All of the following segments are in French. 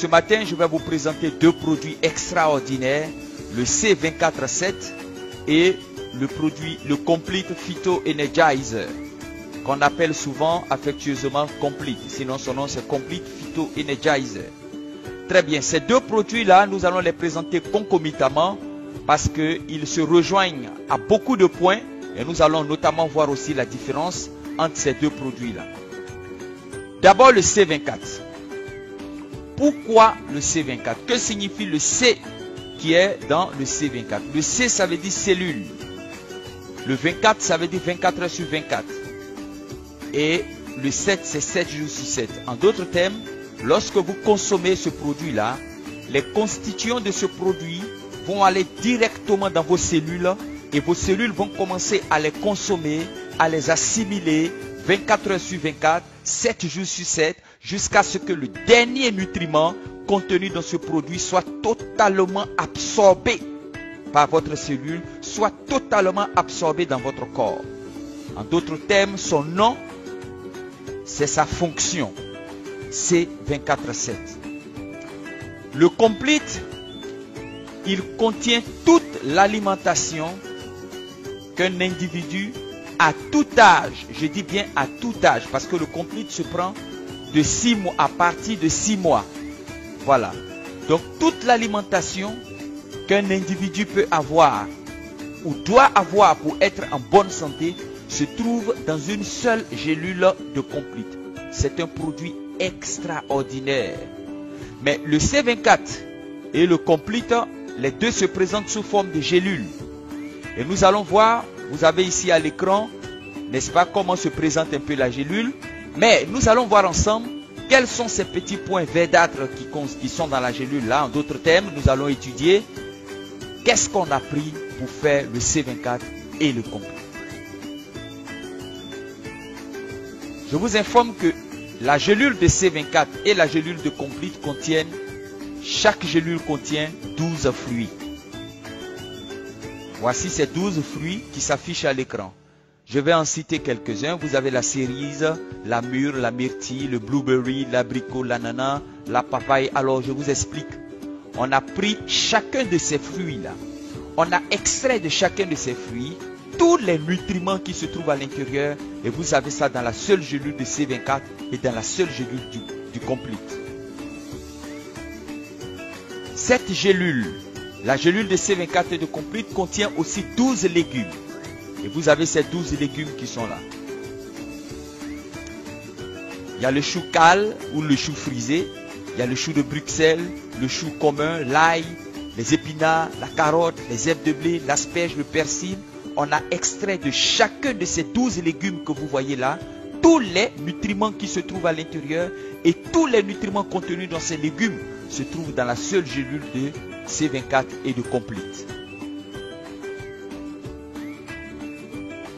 Ce matin, je vais vous présenter deux produits extraordinaires, le C24-7 et le Complete Phyto Energizer, qu'on appelle souvent affectueusement Complete. Sinon, son nom c'est Complete Phyto Energizer. Très bien, ces deux produits-là, nous allons les présenter concomitamment parce qu'ils se rejoignent à beaucoup de points et nous allons notamment voir aussi la différence entre ces deux produits-là. D'abord, le C24. Pourquoi le C24? Que signifie le C qui est dans le C24? Le C, ça veut dire cellule. Le 24, ça veut dire 24 heures sur 24. Et le 7, c'est 7 jours sur 7. En d'autres termes, lorsque vous consommez ce produit-là, les constituants de ce produit vont aller directement dans vos cellules et vos cellules vont commencer à les consommer, à les assimiler 24 heures sur 24, 7 jours sur 7, jusqu'à ce que le dernier nutriment contenu dans ce produit soit totalement absorbé par votre cellule, soit totalement absorbé dans votre corps. En d'autres termes, son nom, c'est sa fonction. C'est 24/7. Le Complete, il contient toute l'alimentation qu'un individu à tout âge, je dis bien à tout âge, parce que le Complete se prend de 6 mois, à partir de 6 mois. Voilà. Donc toute l'alimentation qu'un individu peut avoir ou doit avoir pour être en bonne santé se trouve dans une seule gélule de Complete. C'est un produit extraordinaire. Mais le C24 et le Complete, les deux se présentent sous forme de gélules. Et nous allons voir, vous avez ici à l'écran, n'est-ce pas, comment se présente un peu la gélule. Mais nous allons voir ensemble quels sont ces petits points verdâtres qui sont dans la gélule là. En d'autres termes, nous allons étudier qu'est-ce qu'on a pris pour faire le C24 et le Complete. Je vous informe que la gélule de C24 et la gélule de Complete contiennent, chaque gélule contient 12 fruits. Voici ces 12 fruits qui s'affichent à l'écran. Je vais en citer quelques-uns. Vous avez la cerise, la mûre, la myrtille, le blueberry, l'abricot, l'ananas, la papaye. Alors je vous explique. On a pris chacun de ces fruits-là. On a extrait de chacun de ces fruits tous les nutriments qui se trouvent à l'intérieur. Et vous avez ça dans la seule gélule de C24 et dans la seule gélule du Complete. Cette gélule, la gélule de C24 et de Complete, contient aussi 12 légumes. Et vous avez ces 12 légumes qui sont là. Il y a le chou cal ou le chou frisé. Il y a le chou de Bruxelles, le chou commun, l'ail, les épinards, la carotte, les herbes de blé, l'asperge, le persil. On a extrait de chacun de ces 12 légumes que vous voyez là, tous les nutriments qui se trouvent à l'intérieur. Et tous les nutriments contenus dans ces légumes se trouvent dans la seule gélule de C24 et de Complete.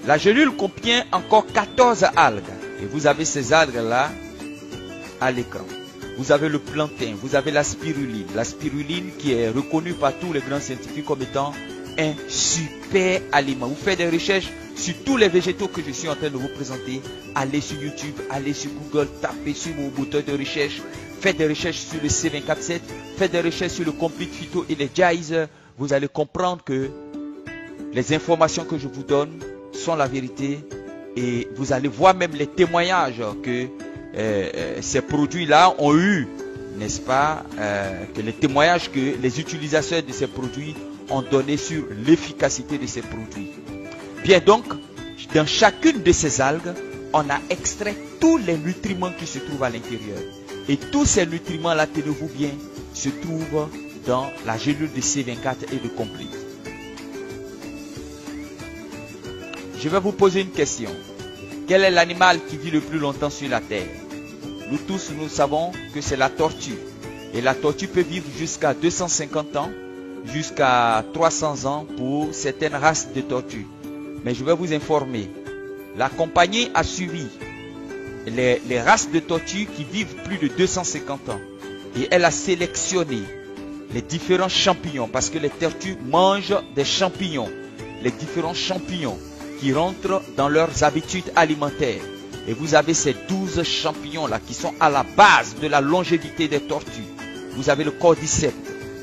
La gélule contient encore 14 algues. Et vous avez ces algues-là à l'écran. Vous avez le plantain, vous avez la spiruline. La spiruline qui est reconnue par tous les grands scientifiques comme étant un super aliment. Vous faites des recherches sur tous les végétaux que je suis en train de vous présenter. Allez sur YouTube, allez sur Google, tapez sur mon moteur de recherche. Faites des recherches sur le C24/7. Faites des recherches sur le Complete Phyto Energizer. Vous allez comprendre que les informations que je vous donne sont la vérité et vous allez voir même les témoignages que ces produits-là ont eu, n'est-ce pas, que les témoignages que les utilisateurs de ces produits ont donné sur l'efficacité de ces produits. Bien donc, dans chacune de ces algues, on a extrait tous les nutriments qui se trouvent à l'intérieur. Et tous ces nutriments-là, tenez-vous bien, se trouvent dans la gélule de C24 et de Complete. Je vais vous poser une question. Quel est l'animal qui vit le plus longtemps sur la terre? Nous tous, nous savons que c'est la tortue. Et la tortue peut vivre jusqu'à 250 ans, jusqu'à 300 ans pour certaines races de tortues. Mais je vais vous informer. La compagnie a suivi les races de tortues qui vivent plus de 250 ans. Et elle a sélectionné les différents champignons, parce que les tortues mangent des champignons. Les différents champignons qui rentrent dans leurs habitudes alimentaires. Et vous avez ces 12 champignons là qui sont à la base de la longévité des tortues. vous avez le cordyceps,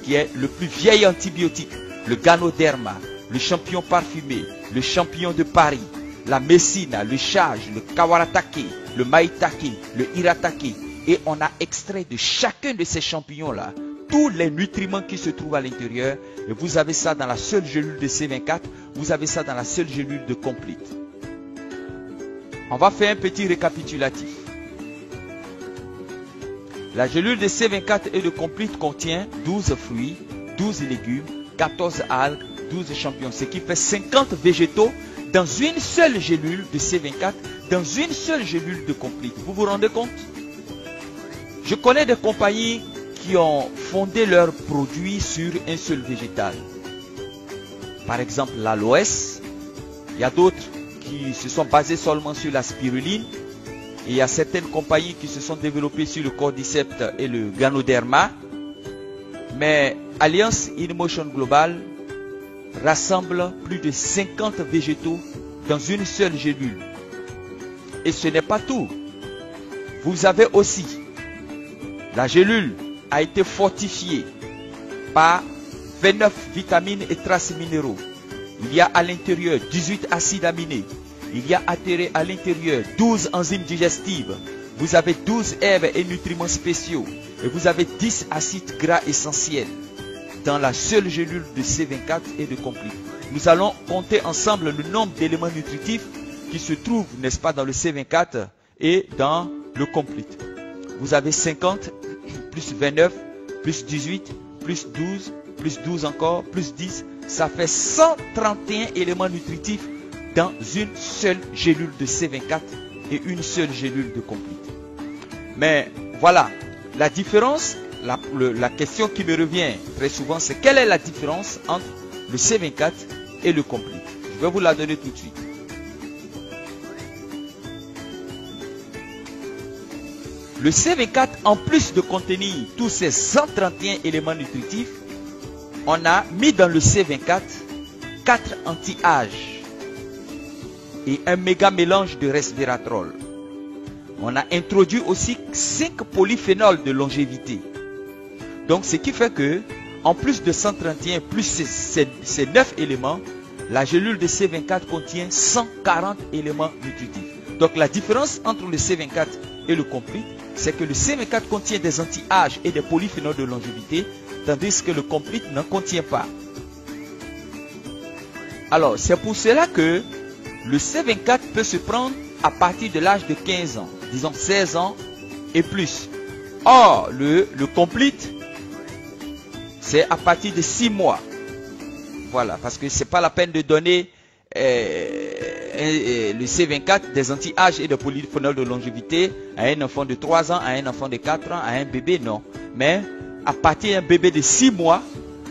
qui est le plus vieil antibiotique, le ganoderma, le champignon parfumé, le champignon de Paris, la messina, le chage, le kawaratake, le maitake, le hiratake. Et on a extrait de chacun de ces champignons-là tous les nutriments qui se trouvent à l'intérieur. Et vous avez ça dans la seule gélule de C24, vous avez ça dans la seule gélule de Complete. On va faire un petit récapitulatif. La gélule de C24 et de Complete contient 12 fruits, 12 légumes, 14 algues, 12 champignons, ce qui fait 50 végétaux dans une seule gélule de C24, dans une seule gélule de Complete. Vous vous rendez compte? Je connais des compagnies qui ont fondé leurs produits sur un seul végétal. Par exemple, l'aloès. Il y a d'autres qui se sont basés seulement sur la spiruline. Et il y a certaines compagnies qui se sont développées sur le cordyceps et le ganoderma. Mais Alliance InMotion Global rassemble plus de 50 végétaux dans une seule gélule. Et ce n'est pas tout. Vous avez aussi, la gélule a été fortifiée par 29 vitamines et traces minéraux. Il y a à l'intérieur 18 acides aminés. Il y a à l'intérieur 12 enzymes digestives. Vous avez 12 herbes et nutriments spéciaux. Et vous avez 10 acides gras essentiels dans la seule gélule de C24 et de Complete. Nous allons compter ensemble le nombre d'éléments nutritifs qui se trouvent, n'est-ce pas, dans le C24 et dans le Complete. Vous avez 50, plus 29, plus 18, plus 12, plus 12 encore, plus 10. Ça fait 131 éléments nutritifs dans une seule gélule de C24 et une seule gélule de Complete. Mais voilà, la différence, la question qui me revient très souvent, c'est quelle est la différence entre le C24 et le Complete? Je vais vous la donner tout de suite. Le C24, en plus de contenir tous ces 131 éléments nutritifs, on a mis dans le C24 4 anti-âges et un méga mélange de resveratrol. On a introduit aussi 5 polyphénols de longévité. Donc ce qui fait que, en plus de 131 plus ces 9 éléments, la gélule de C24 contient 140 éléments nutritifs. Donc la différence entre le C24 et le Complete, c'est que le C24 contient des anti-âges et des polyphénols de longévité, tandis que le Complete n'en contient pas. Alors, c'est pour cela que le C24 peut se prendre à partir de l'âge de 15 ans, disons 16 ans et plus. Or, le Complete, c'est à partir de 6 mois. Voilà, parce que c'est pas la peine de donner le C24 des anti-âges et des polyphénols de longévité à un enfant de 3 ans, à un enfant de 4 ans, à un bébé, non. Mais à partir d'un bébé de 6 mois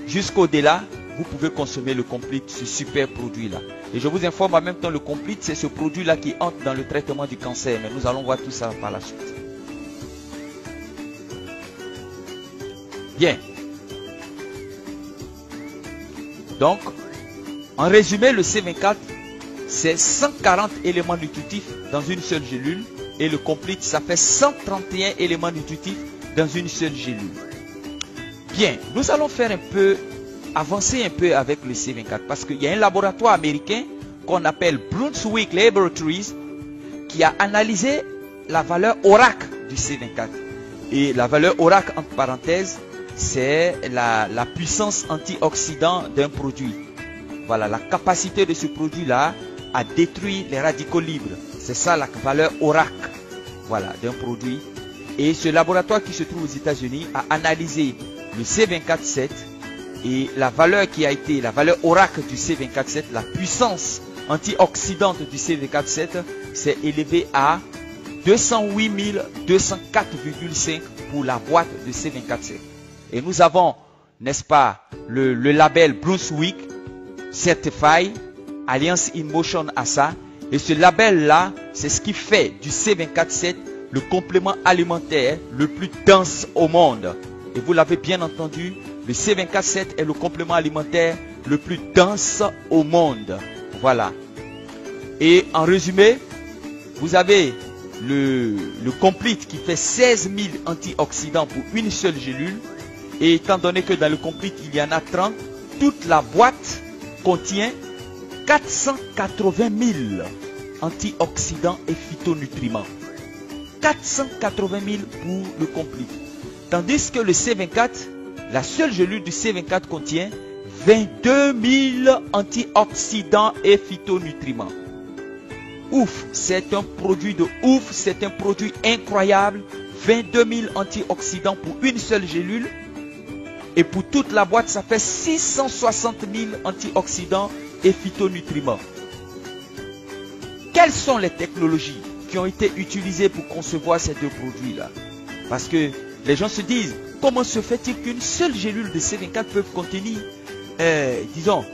jusqu'au-delà, vous pouvez consommer le Complete, ce super produit-là. Et je vous informe en même temps, le Complete, c'est ce produit-là qui entre dans le traitement du cancer. Mais nous allons voir tout ça par la suite. Bien. Donc, en résumé, le C24, c'est 140 éléments nutritifs dans une seule gélule. Et le Complete, ça fait 131 éléments nutritifs dans une seule gélule. Bien, nous allons faire avancer un peu avec le C24. Parce qu'il y a un laboratoire américain qu'on appelle Brunswick Laboratories qui a analysé la valeur ORAC du C24. Et la valeur ORAC, entre parenthèses, c'est la puissance antioxydant d'un produit. Voilà, la capacité de ce produit-là à détruire les radicaux libres. C'est ça la valeur ORAC, voilà, d'un produit. Et ce laboratoire qui se trouve aux États-Unis a analysé le C24-7 et la valeur qui a été, la valeur ORAC du C24-7, la puissance antioxydante du C24-7 s'est élevée à 208 204,5 pour la boîte de C24-7. Et nous avons, n'est-ce pas, le label Brunswick Certified, Alliance InMotion a ça. Et ce label-là, c'est ce qui fait du C24-7 le complément alimentaire le plus dense au monde. Et vous l'avez bien entendu, le C24-7 est le complément alimentaire le plus dense au monde. Voilà. Et en résumé, vous avez le Complete qui fait 16 000 antioxydants pour une seule gélule. Et étant donné que dans le Complete, il y en a 30, toute la boîte contient 480 000 antioxydants et phytonutriments. 480 000 pour le Complete. Tandis que le C24, la seule gélule du C24 contient 22 000 antioxydants et phytonutriments. Ouf, c'est un produit de ouf, c'est un produit incroyable. 22 000 antioxydants pour une seule gélule. Et pour toute la boîte, ça fait 660 000 antioxydants et phytonutriments. Quelles sont les technologies qui ont été utilisées pour concevoir ces deux produits-là? Parce que les gens se disent, comment se fait-il qu'une seule gélule de C24 peut contenir, disons,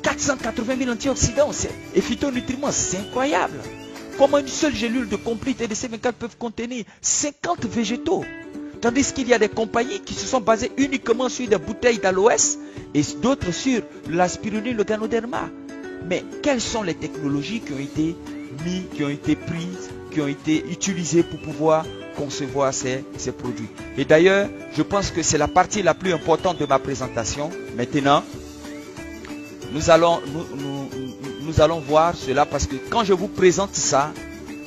480 000 antioxydants et phytonutriments? C'est incroyable. Comment une seule gélule de Complete et de C24 peuvent contenir 50 végétaux? Tandis qu'il y a des compagnies qui se sont basées uniquement sur des bouteilles d'aloès et d'autres sur l'aspiruline, le ganoderma. Mais quelles sont les technologies qui ont été mises, qui ont été prises, qui ont été utilisées pour pouvoir concevoir ces produits? Et d'ailleurs, je pense que c'est la partie la plus importante de ma présentation. Maintenant, nous allons voir cela parce que quand je vous présente ça,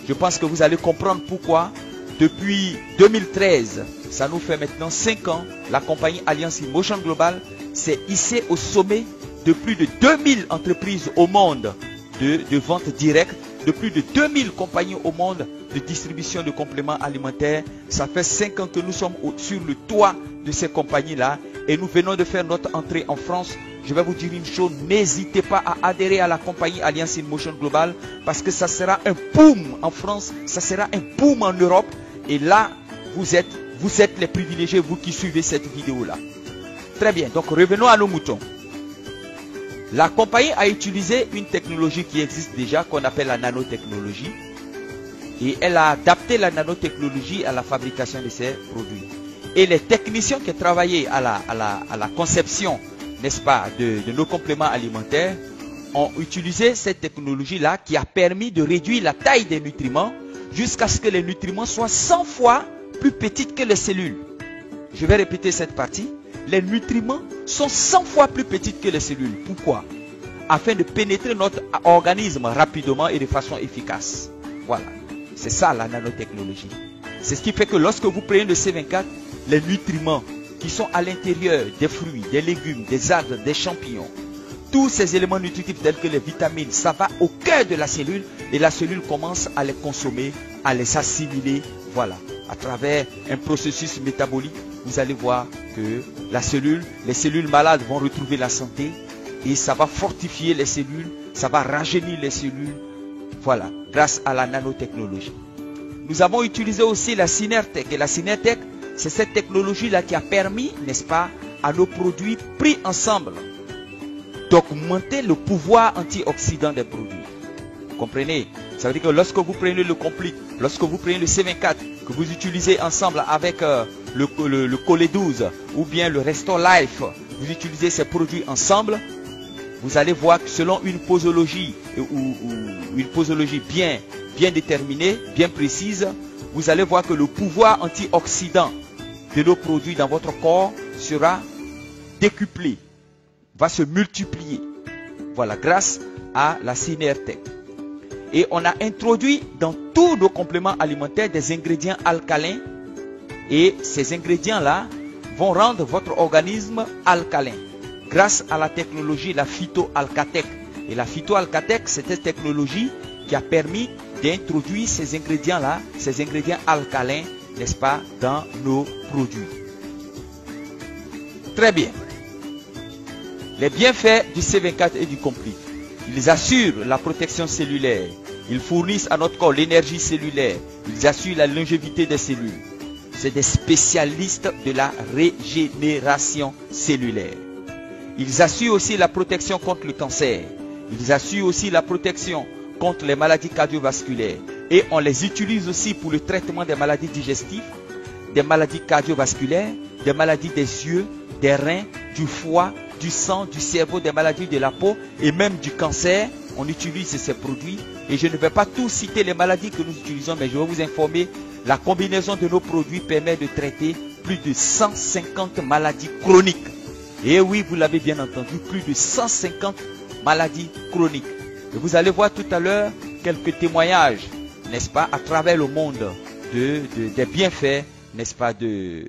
je pense que vous allez comprendre pourquoi depuis 2013, ça nous fait maintenant 5 ans, la compagnie Alliance InMotion Global s'est hissée au sommet de plus de 2000 entreprises au monde de vente directe, de plus de 2000 compagnies au monde de distribution de compléments alimentaires. Ça fait 5 ans que nous sommes sur le toit de ces compagnies-là et nous venons de faire notre entrée en France. Je vais vous dire une chose, n'hésitez pas à adhérer à la compagnie Alliance InMotion Global parce que ça sera un boom en France, ça sera un boom en Europe. Et là, vous êtes les privilégiés, vous qui suivez cette vidéo-là. Très bien, donc revenons à nos moutons. La compagnie a utilisé une technologie qui existe déjà, qu'on appelle la nanotechnologie. Et elle a adapté la nanotechnologie à la fabrication de ces produits. Et les techniciens qui travaillaient à la conception, n'est-ce pas, de nos compléments alimentaires, ont utilisé cette technologie-là qui a permis de réduire la taille des nutriments jusqu'à ce que les nutriments soient 100 fois plus petits que les cellules. Je vais répéter cette partie. Les nutriments sont 100 fois plus petits que les cellules. Pourquoi? Afin de pénétrer notre organisme rapidement et de façon efficace. Voilà. C'est ça la nanotechnologie. C'est ce qui fait que lorsque vous prenez le C24, les nutriments qui sont à l'intérieur des fruits, des légumes, des algues, des champignons, tous ces éléments nutritifs tels que les vitamines, ça va au cœur de la cellule et la cellule commence à les consommer, à les assimiler. Voilà, à travers un processus métabolique, vous allez voir que les cellules malades vont retrouver la santé et ça va fortifier les cellules, ça va rajeunir les cellules. Voilà, grâce à la nanotechnologie. Nous avons utilisé aussi la Synertech et la Synertech, c'est cette technologie-là qui a permis, n'est-ce pas, à nos produits pris ensemble d'augmenter le pouvoir antioxydant des produits. Vous comprenez? Ça veut dire que lorsque vous prenez le Complete, lorsque vous prenez le C24, que vous utilisez ensemble avec le Colé 12 ou bien le Restore Life, vous utilisez ces produits ensemble, vous allez voir que selon une posologie ou une posologie bien déterminée, bien précise, vous allez voir que le pouvoir antioxydant de nos produits dans votre corps sera décuplé, va se multiplier. Voilà, grâce à la Synertech. Et on a introduit dans tous nos compléments alimentaires des ingrédients alcalins. Et ces ingrédients-là vont rendre votre organisme alcalin. Grâce à la technologie, la phytoalcatech. Et la phytoalcatech, c'est cette technologie qui a permis d'introduire ces ingrédients-là, ces ingrédients alcalins, n'est-ce pas, dans nos produits. Très bien. Les bienfaits du C24 et du Complete. Ils assurent la protection cellulaire. Ils fournissent à notre corps l'énergie cellulaire. Ils assurent la longévité des cellules. C'est des spécialistes de la régénération cellulaire. Ils assurent aussi la protection contre le cancer. Ils assurent aussi la protection contre les maladies cardiovasculaires. Et on les utilise aussi pour le traitement des maladies digestives, des maladies cardiovasculaires, des maladies des yeux, des reins, du foie, du sang, du cerveau, des maladies de la peau et même du cancer. On utilise ces produits et je ne vais pas tous citer les maladies que nous utilisons, mais je vais vous informer. La combinaison de nos produits permet de traiter plus de 150 maladies chroniques. Et oui, vous l'avez bien entendu, plus de 150 maladies chroniques. Et vous allez voir tout à l'heure quelques témoignages, n'est-ce pas, à travers le monde des bienfaits, n'est-ce pas, de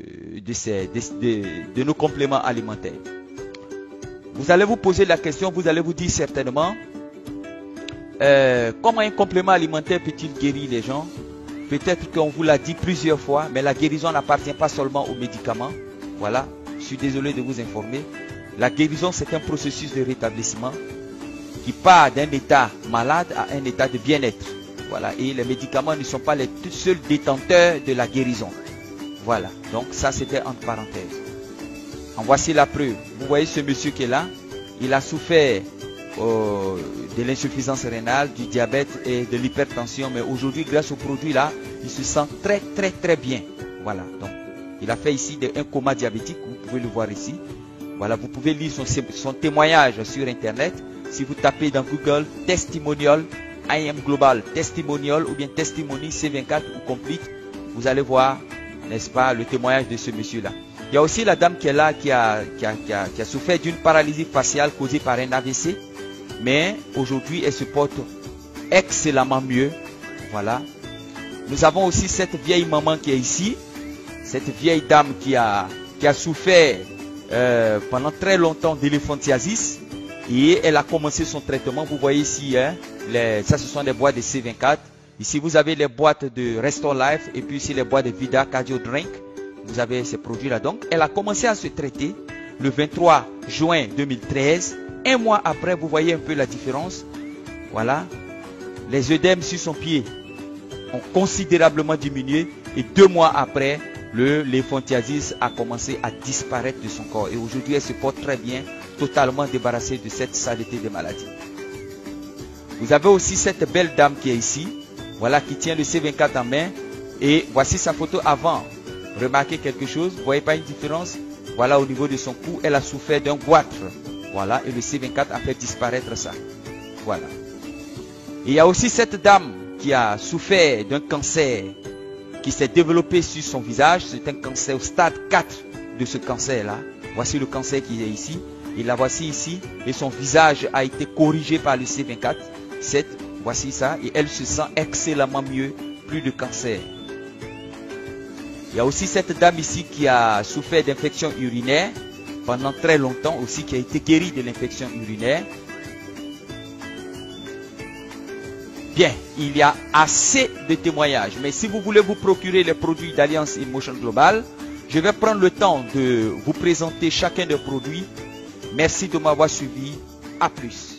nos compléments alimentaires. Vous allez vous poser la question, vous allez vous dire certainement, comment un complément alimentaire peut-il guérir les gens? Peut-être qu'on vous l'a dit plusieurs fois, mais la guérison n'appartient pas seulement aux médicaments. Voilà, je suis désolé de vous informer. La guérison, c'est un processus de rétablissement qui part d'un état malade à un état de bien-être. Voilà, et les médicaments ne sont pas les seuls détenteurs de la guérison. Voilà, donc ça c'était entre parenthèses. En voici la preuve. Vous voyez ce monsieur qui est là, il a souffert de l'insuffisance rénale, du diabète et de l'hypertension, mais aujourd'hui grâce au produit là, il se sent très bien. Voilà, donc il a fait ici un coma diabétique, vous pouvez le voir ici. Voilà, vous pouvez lire son témoignage sur internet. Si vous tapez dans Google Testimonial, I am Global Testimonial ou bien Testimony C24 ou Complete, vous allez voir, n'est-ce pas, le témoignage de ce monsieur-là. Il y a aussi la dame qui est là, qui a souffert d'une paralysie faciale causée par un AVC, mais aujourd'hui elle se porte excellemment mieux. Voilà. Nous avons aussi cette vieille maman qui est ici, cette vieille dame qui a souffert pendant très longtemps d'éléphantiasis et elle a commencé son traitement. Vous voyez ici, hein, ça ce sont des boîtes de C24. Ici vous avez les boîtes de Restore Life et puis ici les boîtes de Vida Cardio Drink. Vous avez ces produits-là. Donc, elle a commencé à se traiter le 23 juin 2013. Un mois après, vous voyez un peu la différence. Voilà. Les œdèmes sur son pied ont considérablement diminué. Et 2 mois après, l'éphantiasis a commencé à disparaître de son corps. Et aujourd'hui, elle se porte très bien, totalement débarrassée de cette saleté de maladie. Vous avez aussi cette belle dame qui est ici. Voilà, qui tient le C24 en main. Et voici sa photo avant. Remarquez quelque chose, vous voyez pas une différence? Voilà, au niveau de son cou, elle a souffert d'un goitre. Voilà, et le C24 a fait disparaître ça. Voilà. Et il y a aussi cette dame qui a souffert d'un cancer qui s'est développé sur son visage. C'est un cancer au stade 4 de ce cancer-là. Voici le cancer qui est ici. Et la voici ici. Et son visage a été corrigé par le C24. Voici ça. Et elle se sent excellemment mieux. Plus de cancer. Il y a aussi cette dame ici qui a souffert d'infection urinaire pendant très longtemps aussi, qui a été guérie de l'infection urinaire. Bien, il y a assez de témoignages. Mais si vous voulez vous procurer les produits d'Alliance InMotion Global, je vais prendre le temps de vous présenter chacun des produits. Merci de m'avoir suivi. À plus.